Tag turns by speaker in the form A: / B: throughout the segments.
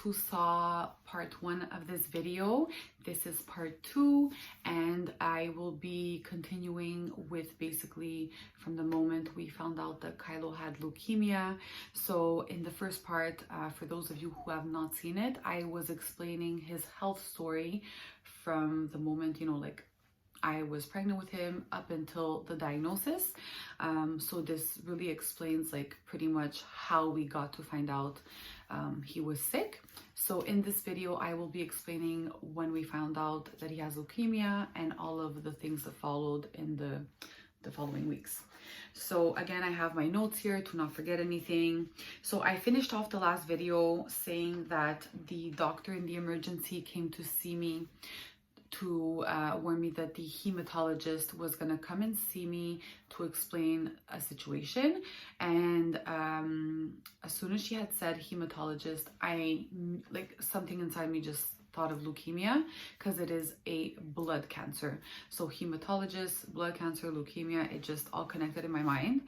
A: who saw part 1 of this video. This is part 2, and I will be continuing with basically from the moment we found out that Kylo had leukemia. So in the first part, for those of you who have not seen it, I was explaining his health story from the moment, like I was pregnant with him up until the diagnosis. So this really explains like pretty much how we got to find out he was sick. So in this video, I will be explaining when we found out that he has leukemia and all of the things that followed in the following weeks. So again, I have my notes here to not forget anything. So I finished off the last video saying that the doctor in the emergency came to see me to warn me that the hematologist was gonna come and see me to explain a situation. And as soon as she had said hematologist, I something inside me just thought of leukemia, because it is a blood cancer. So hematologist, blood cancer, leukemia, it just all connected in my mind.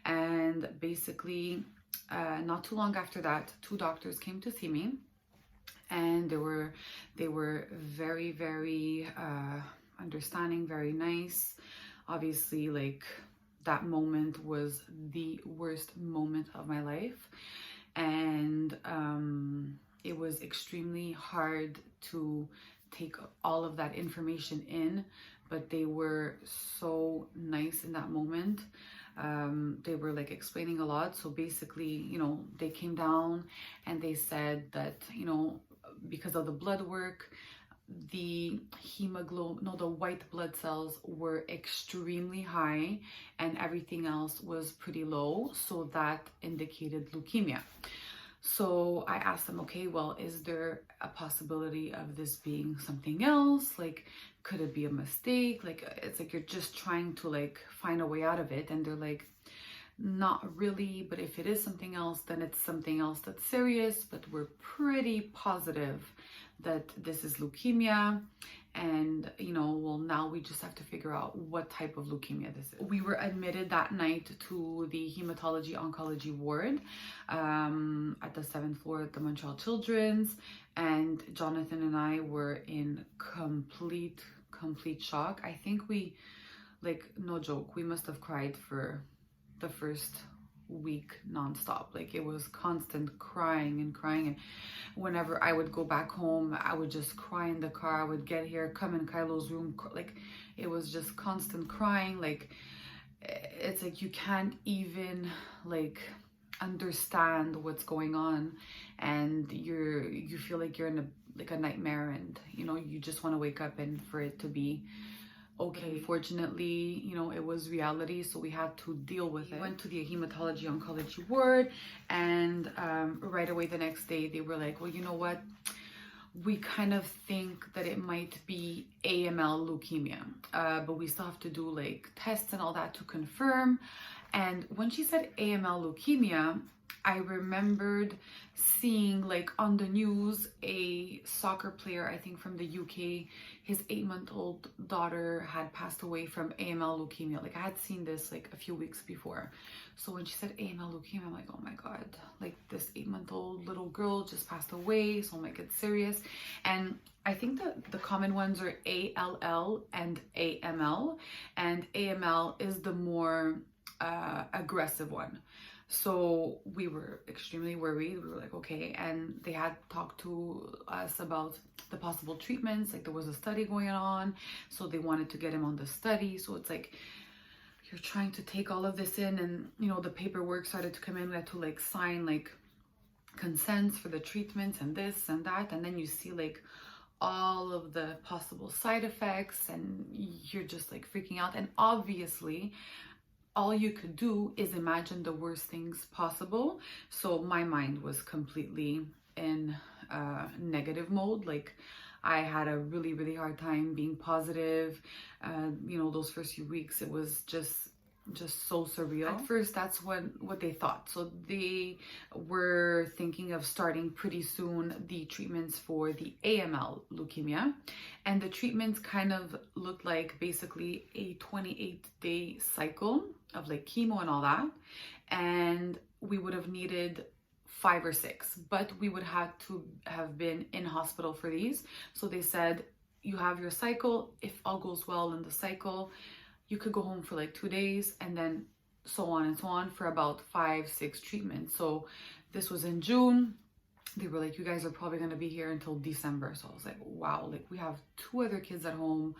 A: And basically not too long after that, 2 doctors came to see me. And they were very, very understanding, very nice. Obviously, like that moment was the worst moment of my life, and it was extremely hard to take all of that information in, but they were so nice in that moment. They were like explaining a lot. So basically, they came down and they said that, because of the blood work, the the white blood cells were extremely high and everything else was pretty low. So that indicated leukemia. So I asked them, okay, well, is there a possibility of this being something else? Like, could it be a mistake? Like, it's like you're just trying to like find a way out of it. And they're like, not really, but if it is something else, then it's something else that's serious, but we're pretty positive that this is leukemia. And well, now we just have to figure out what type of leukemia this is. We were admitted that night to the hematology oncology ward at the 7th floor at the Montreal Children's, and Jonathan and I were in complete shock. I think we, like, no joke, we must have cried for the first week nonstop. Like, it was constant crying and crying, and whenever I would go back home, I would just cry in the car. I would get here, come in Kylo's room, like it was just constant crying. Like, it's like you can't even like understand what's going on, and you feel like you're in a nightmare, and you just want to wake up and for it to be okay. Unfortunately, it was reality, so we had to deal with it. We went to the hematology oncology ward, and right away the next day they were like, well, you know what? We kind of think that it might be AML leukemia, but we still have to do like tests and all that to confirm. And when she said AML leukemia, I remembered seeing like on the news a soccer player, I think from the UK, his 8-month-old daughter had passed away from AML leukemia. Like, I had seen this like a few weeks before. So when she said AML leukemia, I'm like, oh my God, like this 8-month-old little girl just passed away. So I'm like, it's serious. And I think that the common ones are ALL and AML, and AML is the more aggressive one. So we were extremely worried. We were like, okay. And they had talked to us about the possible treatments. Like, there was a study going on, so they wanted to get him on the study. So it's like you're trying to take all of this in, and the paperwork started to come in. We had to like sign like consents for the treatments and this and that, and then you see like all of the possible side effects, and you're just like freaking out. And obviously all you could do is imagine the worst things possible. So my mind was completely in negative mode. Like, I had a really, really hard time being positive. Those first few weeks, it was just so surreal. At first, that's what they thought. So they were thinking of starting pretty soon the treatments for the AML leukemia. And the treatments kind of looked like basically a 28-day cycle of like chemo and all that. And we would have needed 5 or 6, but we would have to have been in hospital for these. So they said, you have your cycle. If all goes well in the cycle, you could go home for like 2 days, and then so on and so on for about 5, 6 treatments. So this was in June. They were like, you guys are probably going to be here until December. So I was like, wow, like we have 2 other kids at home.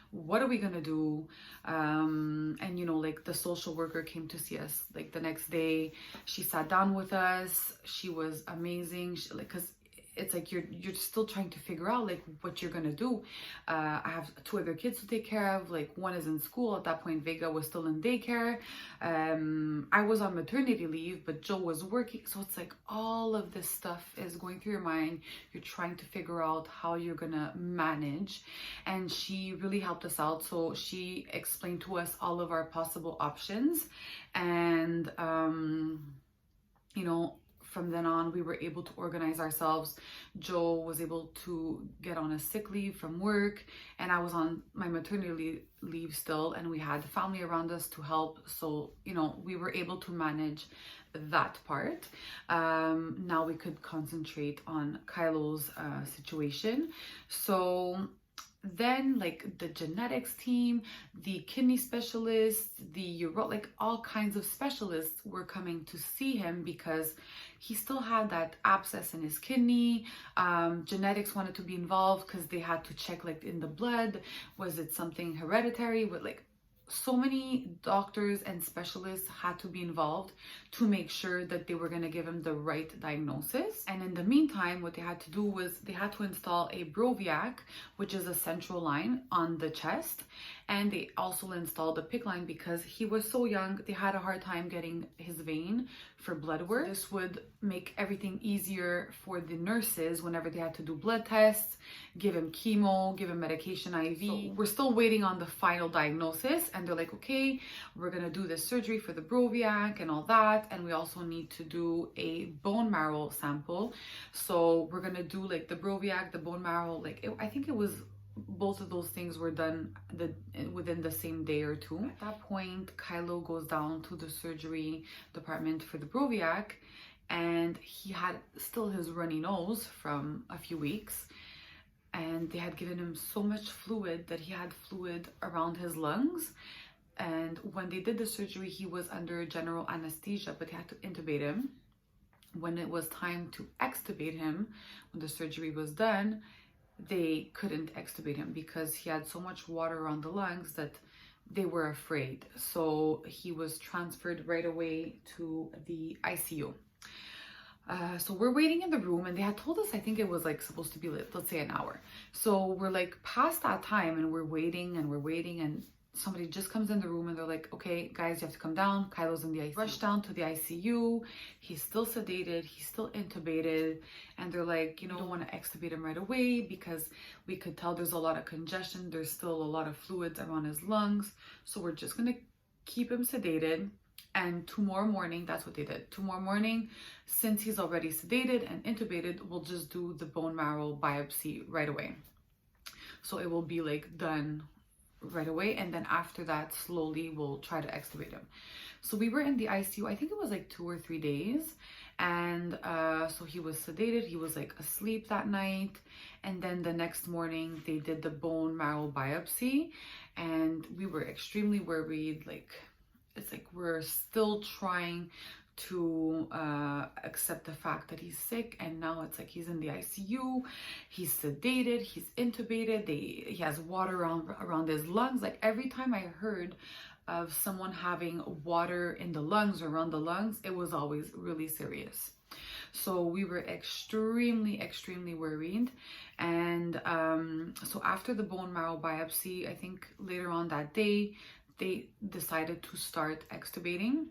A: What are we going to do? And you know, like the social worker came to see us like the next day. She sat down with us. She was amazing. She, like, cause it's like you're still trying to figure out like what you're gonna do. I have 2 other kids to take care of. Like one is in school at that point. Vega was still in daycare. I was on maternity leave, but Joe was working. So it's like all of this stuff is going through your mind. You're trying to figure out how you're gonna manage. And she really helped us out. So she explained to us all of our possible options. And you know, from then on, we were able to organize ourselves. Joe was able to get on a sick leave from work, and I was on my maternity leave still, and we had family around us to help. So, you know, we were able to manage that part. Now we could concentrate on Kylo's situation. So then like the genetics team, the kidney specialist, like all kinds of specialists were coming to see him because he still had that abscess in his kidney. Genetics wanted to be involved because they had to check like in the blood, was it something hereditary? With like so many doctors and specialists had to be involved to make sure that they were going to give him the right diagnosis. And in the meantime, what they had to do was they had to install a Broviac, which is a central line on the chest. And they also installed a PICC line because he was so young. They had a hard time getting his vein for blood work. This would make everything easier for the nurses whenever they had to do blood tests, give him chemo, give him medication IV. So we're still waiting on the final diagnosis, and they're like, okay, we're gonna do this surgery for the Broviac and all that, and we also need to do a bone marrow sample. So we're gonna do like the Broviac, the bone marrow, like I think it was both of those things were done within the same day or 2. At that point, Kylo goes down to the surgery department for the Broviac, and he had still his runny nose from a few weeks, and they had given him so much fluid that he had fluid around his lungs. And when they did the surgery, he was under general anesthesia, but they had to intubate him. When it was time to extubate him, when the surgery was done, they couldn't extubate him because he had so much water around the lungs that they were afraid. So he was transferred right away to the ICU. So we're waiting in the room, and they had told us, I think it was like supposed to be, let's say, an hour. So we're like past that time, and we're waiting, and somebody just comes in the room, and they're like, okay, guys, you have to come down. Kylo's in the ICU. Rush down to the ICU. He's still sedated. He's still intubated. And they're like, you know, don't want to extubate him right away because we could tell there's a lot of congestion. There's still a lot of fluids around his lungs. So we're just going to keep him sedated. And tomorrow morning, that's what they did. Tomorrow morning, since he's already sedated and intubated, we'll just do the bone marrow biopsy right away. So it will be like done right away, and then after that, slowly we'll try to extubate him. So we were in the ICU, I think it was like 2 or 3 days, and so he was sedated, he was like asleep that night, and then the next morning they did the bone marrow biopsy, and we were extremely worried. Like, it's like we're still trying to accept the fact that he's sick, and now it's like he's in the ICU, he's sedated, he's intubated, he has water around his lungs. Like every time I heard of someone having water in the lungs or around the lungs, it was always really serious. So we were extremely worried. And so after the bone marrow biopsy, I think later on that day, they decided to start extubating.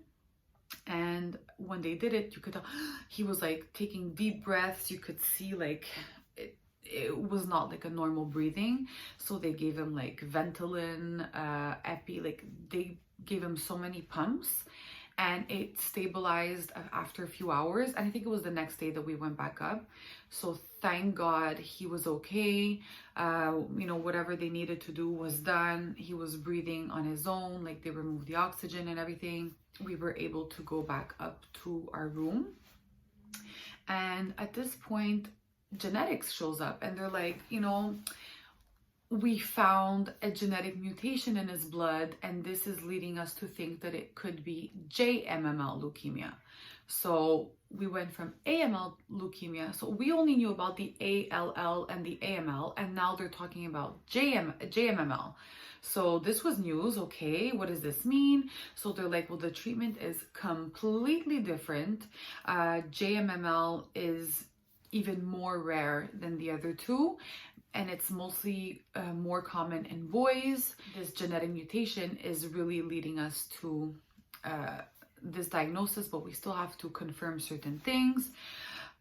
A: And when they did it, you could tell he was like taking deep breaths. You could see like it was not like a normal breathing. So they gave him like Ventolin, Epi, like they gave him so many pumps, and it stabilized after a few hours. And I think it was the next day that we went back up. So thank God he was okay. You know, whatever they needed to do was done. He was breathing on his own, like they removed the oxygen and everything. We were able to go back up to our room. And at this point, genetics shows up and they're like, you know, we found a genetic mutation in his blood, and this is leading us to think that it could be JMML leukemia. So we went from AML leukemia. So we only knew about the ALL and the AML, and now they're talking about JMML. So this was news. Okay, what does this mean? So they're like, well, the treatment is completely different. JMML is even more rare than the other two, and it's mostly more common in boys. This genetic mutation is really leading us to this diagnosis, but we still have to confirm certain things.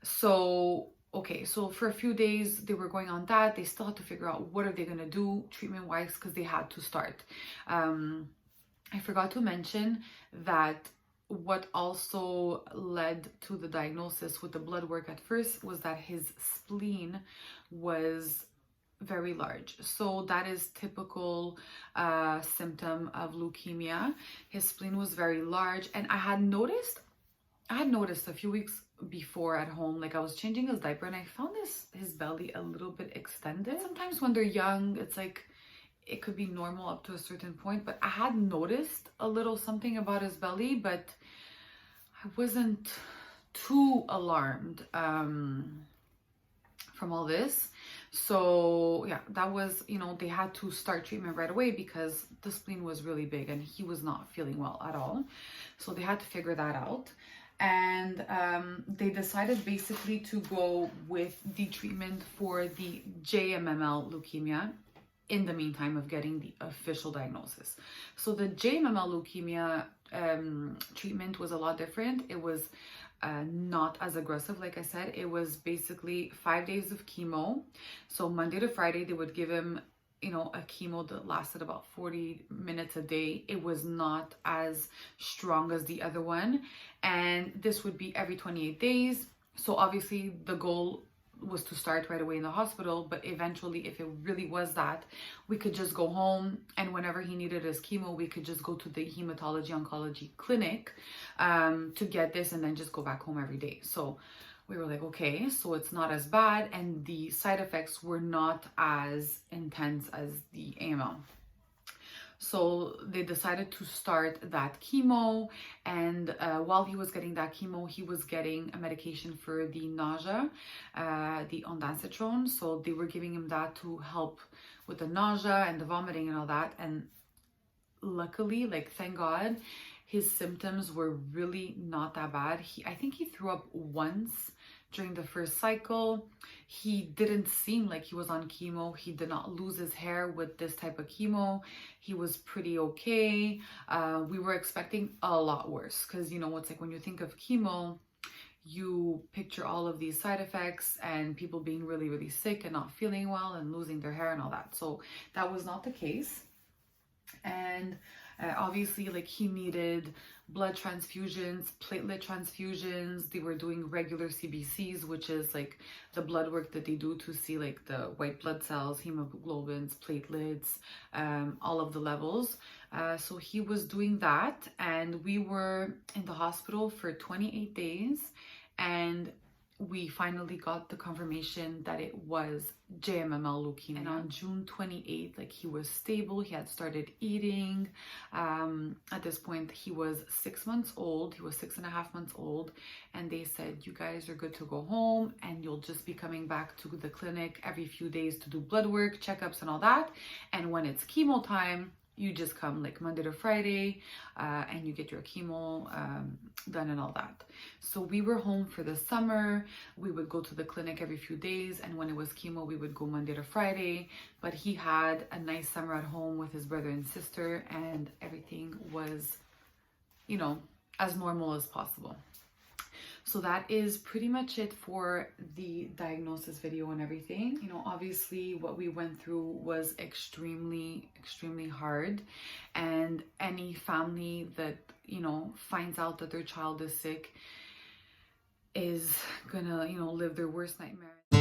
A: So, okay, so for a few days they were going on that. They still had to figure out what are they gonna do treatment-wise, because they had to start. I forgot to mention that what also led to the diagnosis with the blood work at first was that his spleen was very large. So that is typical symptom of leukemia. His spleen was very large, and I had noticed a few weeks before at home, like I was changing his diaper and I found his belly a little bit extended. Sometimes when they're young, it's like it could be normal up to a certain point, but I had noticed a little something about his belly, but I wasn't too alarmed from all this. So yeah, that was, you know, they had to start treatment right away because the spleen was really big and he was not feeling well at all. So they had to figure that out. And they decided basically to go with the treatment for the JMML leukemia in the meantime of getting the official diagnosis. So the JMML leukemia treatment was a lot different. It was not as aggressive, like I said. It was basically 5 days of chemo. So Monday to Friday, they would give him, you know, a chemo that lasted about 40 minutes a day. It was not as strong as the other one. And this would be every 28 days. So obviously the goal was to start right away in the hospital, but eventually if it really was that, we could just go home, and whenever he needed his chemo, we could just go to the hematology oncology clinic to get this and then just go back home every day. So we were like, okay, so it's not as bad, and the side effects were not as intense as the AML. So they decided to start that chemo, and while he was getting that chemo, he was getting a medication for the nausea, the ondansetron. So they were giving him that to help with the nausea and the vomiting and all that. And luckily, like, thank God, his symptoms were really not that bad. I think he threw up once during the first cycle. He didn't seem like he was on chemo. He did not lose his hair with this type of chemo. He was pretty okay. We were expecting a lot worse because, you know, it's like when you think of chemo, you picture all of these side effects and people being really, really sick and not feeling well and losing their hair and all that. So that was not the case. And obviously, like, he needed blood transfusions, platelet transfusions. They were doing regular CBCs, which is like the blood work that they do to see like the white blood cells, hemoglobins, platelets, all of the levels. So he was doing that, and we were in the hospital for 28 days, and we finally got the confirmation that it was JMML leukemia. And on June 28th, like, he was stable. He had started eating. At this point, he was 6 months old. He was 6.5 months old. And they said, you guys are good to go home, and you'll just be coming back to the clinic every few days to do blood work, checkups and all that. And when it's chemo time, you just come like Monday to Friday and you get your chemo done and all that. So we were home for the summer. We would go to the clinic every few days, and when it was chemo, we would go Monday to Friday. But he had a nice summer at home with his brother and sister, and everything was, you know, as normal as possible. So that is pretty much it for the diagnosis video and everything. You know, obviously what we went through was extremely, extremely hard. And any family that, you know, finds out that their child is sick is gonna, you know, live their worst nightmare.